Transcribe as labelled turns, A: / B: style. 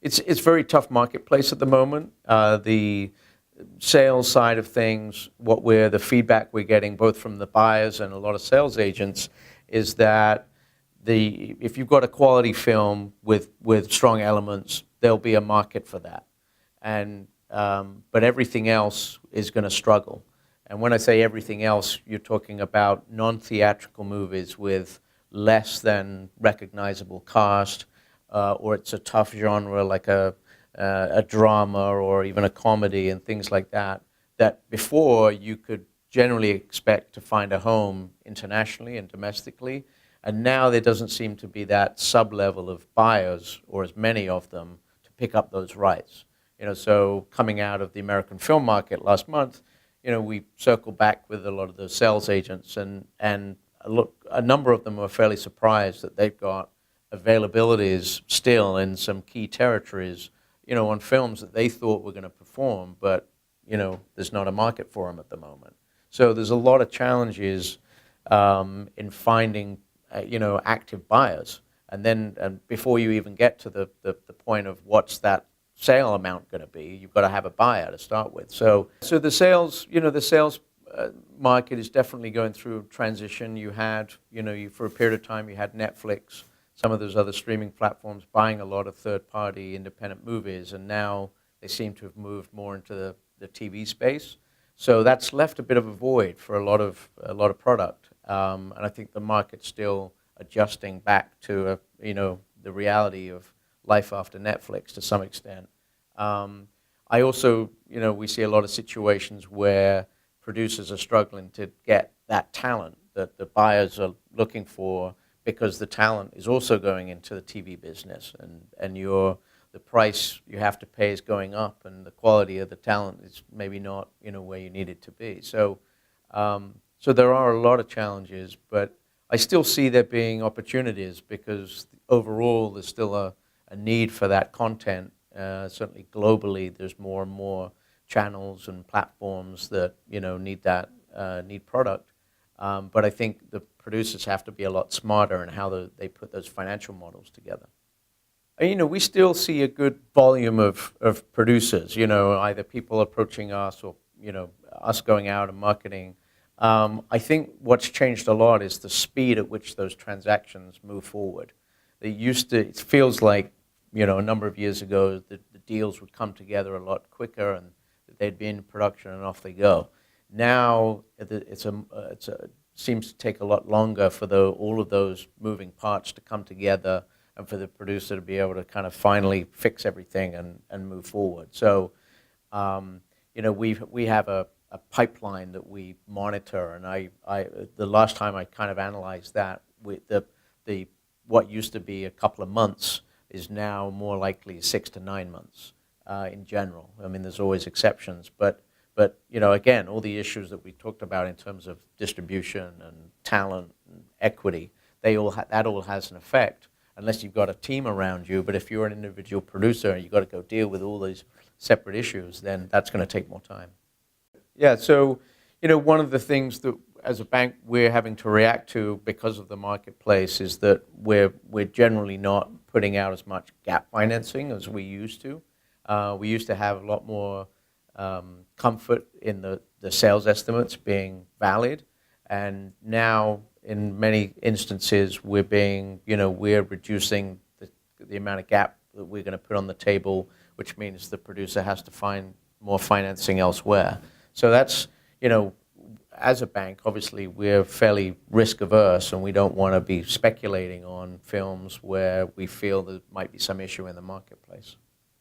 A: it's very tough marketplace at the moment. The sales side of things, the feedback we're getting both from the buyers and a lot of sales agents is that if you've got a quality film with strong elements, there'll be a market for that. But everything else is going to struggle. And when I say everything else, you're talking about non-theatrical movies with less than recognizable cast, or it's a tough genre like a drama or even a comedy and things like that, that before you could generally expect to find a home internationally and domestically. And now there doesn't seem to be that sub-level of buyers, or as many of them, to pick up those rights. So coming out of the American film market last month, we circled back with a lot of the sales agents, and a number of them were fairly surprised that they've got availabilities still in some key territories, on films that they thought were going to perform, but there's not a market for them at the moment. So there's a lot of challenges in finding active buyers, and before you even get to the point of what's that sale amount going to be, you've got to have a buyer to start with. So the sales, market is definitely going through transition. You had, for a period of time, you had Netflix, some of those other streaming platforms buying a lot of third-party independent movies, and now they seem to have moved more into the TV space. So that's left a bit of a void for a lot of product, and I think the market's still adjusting back to the reality of life after Netflix to some extent. I also, we see a lot of situations where producers are struggling to get that talent that the buyers are looking for, because the talent is also going into the TV business, and the price you have to pay is going up, and the quality of the talent is maybe not where you need it to be. So there are a lot of challenges, but I still see there being opportunities, because overall there's still a need for that content. Certainly globally, there's more and more channels and platforms that need product. But I think the producers have to be a lot smarter in how they put those financial models together. We still see a good volume of producers. Either people approaching us or us going out and marketing. I think what's changed a lot is the speed at which those transactions move forward. It feels like a number of years ago, the deals would come together a lot quicker, and they'd be in production and off they go. Now it seems to take a lot longer for all of those moving parts to come together, and for the producer to be able to kind of finally fix everything and move forward. So, we have a pipeline that we monitor, and the last time I kind of analyzed that, what used to be a couple of months is now more likely 6 to 9 months in general. I mean, there's always exceptions, but again, all the issues that we talked about in terms of distribution and talent and equity, that all has an effect, unless you've got a team around you. But if you're an individual producer and you've got to go deal with all these separate issues, then that's going to take more time. Yeah, so one of the things that as a bank we're having to react to because of the marketplace is that we're generally not putting out as much gap financing as we used to. We used to have a lot more comfort in the sales estimates being valid, and now in many instances we're reducing the amount of gap that we're going to put on the table, which means the producer has to find more financing elsewhere. So that's, as a bank, obviously we're fairly risk averse, and we don't want to be speculating on films where we feel there might be some issue in the marketplace.